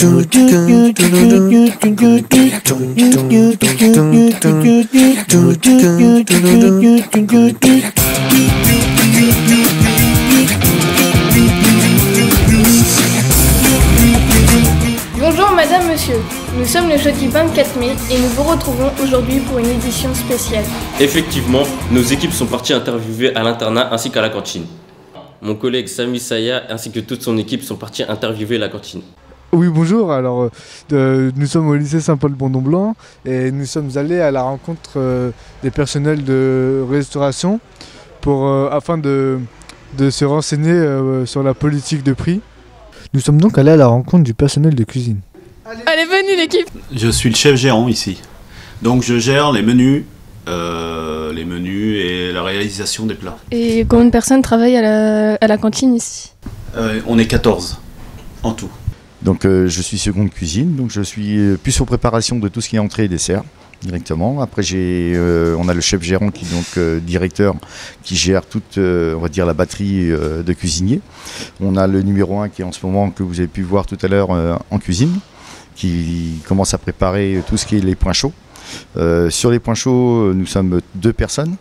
Bonjour madame, monsieur, nous sommes le jeudi 24 mai et nous vous retrouvons aujourd'hui pour une édition spéciale. Effectivement, nos équipes sont parties interviewer à l'internat ainsi qu'à la cantine. Mon collègue Sami Saya ainsi que toute son équipe sont partis interviewer la cantine. Oui, bonjour, alors nous sommes au lycée Saint-Paul-Bordon-Blanc et nous sommes allés à la rencontre des personnels de restauration afin de se renseigner sur la politique de prix. Nous sommes donc allés à la rencontre du personnel de cuisine. Allez, venez l'équipe! Je suis le chef gérant ici, donc je gère les menus et la réalisation des plats. Et combien de personnes travaillent à la cantine ici? On est 14 en tout. Donc je suis seconde cuisine, donc je suis plus aux préparations de tout ce qui est entrée et dessert directement. Après on a le chef gérant qui est donc directeur qui gère toute on va dire la batterie de cuisiniers. On a le numéro 1 qui est en ce moment que vous avez pu voir tout à l'heure en cuisine, qui commence à préparer tout ce qui est les points chauds. Sur les points chauds, nous sommes 2 personnes.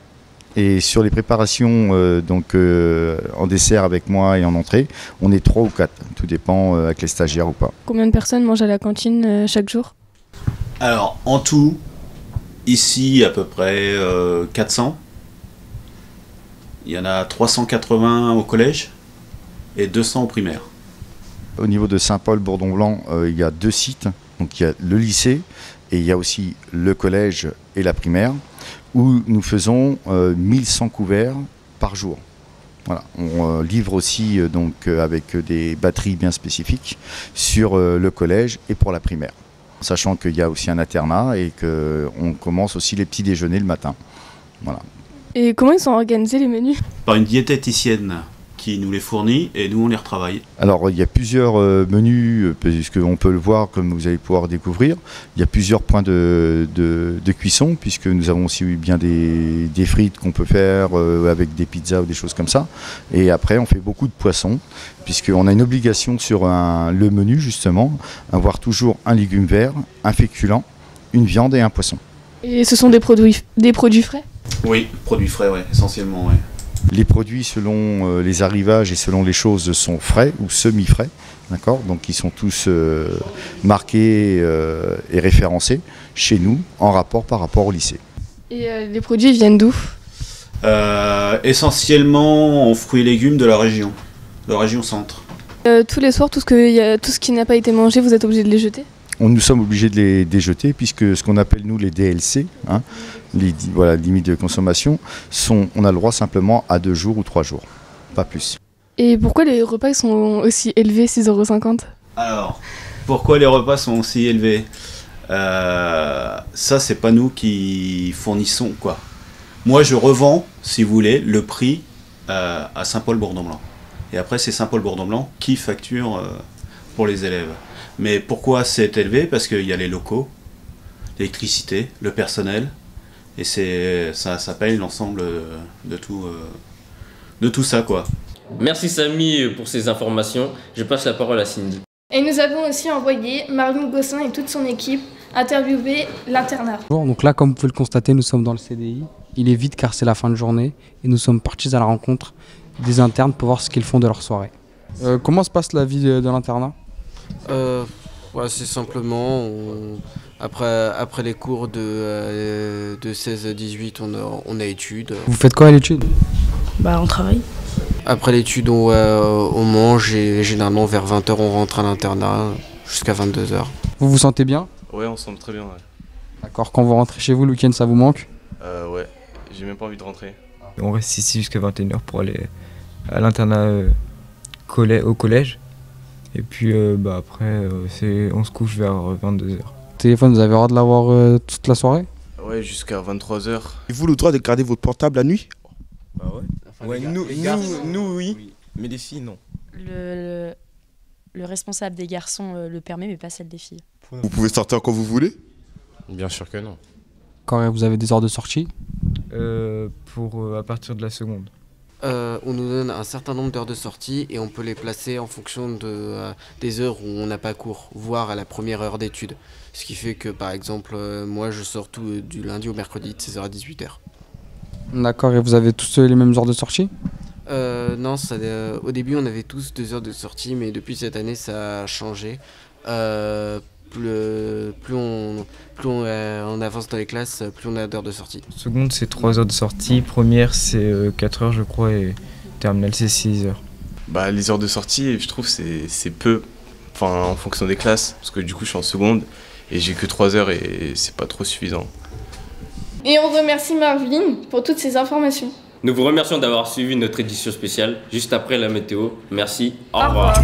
Et sur les préparations en dessert avec moi et en entrée, on est 3 ou 4. Tout dépend avec les stagiaires ou pas. Combien de personnes mangent à la cantine chaque jour? Alors en tout, ici à peu près 400. Il y en a 380 au collège et 200 au primaire. Au niveau de Saint-Paul-Bordon-Blanc, il y a 2 sites. Donc il y a le lycée et il y a aussi le collège et la primaire, où nous faisons 1100 couverts par jour. Voilà. On livre aussi avec des batteries bien spécifiques sur le collège et pour la primaire. Sachant qu'il y a aussi un internat et qu'on commence aussi les petits déjeuners le matin. Voilà. Et comment ils sont organisés les menus? Par une diététicienne qui nous les fournit et nous on les retravaille. Alors il y a plusieurs menus, puisqu'on peut le voir comme vous allez pouvoir découvrir. Il y a plusieurs points de cuisson, puisque nous avons aussi bien des frites qu'on peut faire avec des pizzas ou des choses comme ça. Et après on fait beaucoup de poissons, puisqu'on a une obligation sur le menu justement, avoir toujours un légume vert, un féculent, une viande et un poisson. Et ce sont des produits frais? Oui, produits frais, ouais, essentiellement, ouais. Les produits selon les arrivages et selon les choses sont frais ou semi-frais, d'accord. Donc ils sont tous marqués et référencés chez nous en rapport par rapport au lycée. Et les produits viennent d'où? Essentiellement en fruits et légumes de la région centre. Tous les soirs, tout ce qui n'a pas été mangé, vous êtes obligé de les jeter? Nous sommes obligés de les déjeter, puisque ce qu'on appelle nous les DLC, les limites de consommation, on a le droit simplement à 2 jours ou 3 jours, pas plus. Et pourquoi les repas sont aussi élevés, 6,50 €? Alors, pourquoi les repas sont aussi élevés? Ça, c'est pas nous qui fournissons, quoi. Moi, je revends, si vous voulez, le prix à Saint-Paul-Bordon-Blanc. Et après, c'est Saint-Paul-Bordon-Blanc qui facture pour les élèves. Mais pourquoi c'est élevé? Parce qu'il y a les locaux, l'électricité, le personnel, et ça paye l'ensemble de tout ça, quoi. Merci Samy pour ces informations. Je passe la parole à Cindy. Et nous avons aussi envoyé Marion Gossin et toute son équipe interviewer l'internat. Bon, donc là, comme vous pouvez le constater, nous sommes dans le CDI. Il est vide car c'est la fin de journée et nous sommes partis à la rencontre des internes pour voir ce qu'ils font de leur soirée. Comment se passe la vie de l'internat? C'est simplement, après les cours de 16-18, on a études. Vous faites quoi à l'étude? On travaille. Après l'étude, on mange et généralement vers 20 h on rentre à l'internat jusqu'à 22 h. Vous vous sentez bien? Ouais, on se sent très bien. Ouais. D'accord, quand vous rentrez chez vous le week-end, ça vous manque? Ouais, j'ai même pas envie de rentrer. On reste ici jusqu'à 21 h pour aller à l'internat au collège. Et puis après, on se couche vers 22 h. Téléphone, vous avez le droit de l'avoir toute la soirée? Ouais, jusqu'à 23 h. Et vous le droit de garder votre portable la nuit? Bah ouais. Enfin, ouais, nous oui, mais les filles non. Le responsable des garçons le permet, mais pas celle des filles. Vous pouvez sortir quand vous voulez? Bien sûr que non. Quand vous avez des heures de sortie? À partir de la seconde. On nous donne un certain nombre d'heures de sortie et on peut les placer en fonction des heures où on n'a pas cours, voire à la première heure d'études. Ce qui fait que par exemple, moi je sors tout du lundi au mercredi de 16h à 18h. D'accord, et vous avez tous les mêmes heures de sortie? Non, au début on avait tous 2 heures de sortie, mais depuis cette année ça a changé. Plus on avance dans les classes, plus on a d'heures de sortie. Seconde, c'est 3 heures de sortie. Première, c'est 4 heures, je crois. Et terminale, c'est 6 heures. Bah, les heures de sortie, je trouve, c'est peu. Enfin, en fonction des classes. Parce que du coup, je suis en seconde et j'ai que 3 heures et c'est pas trop suffisant. Et on remercie Marvin pour toutes ces informations. Nous vous remercions d'avoir suivi notre édition spéciale juste après la météo. Merci, au revoir.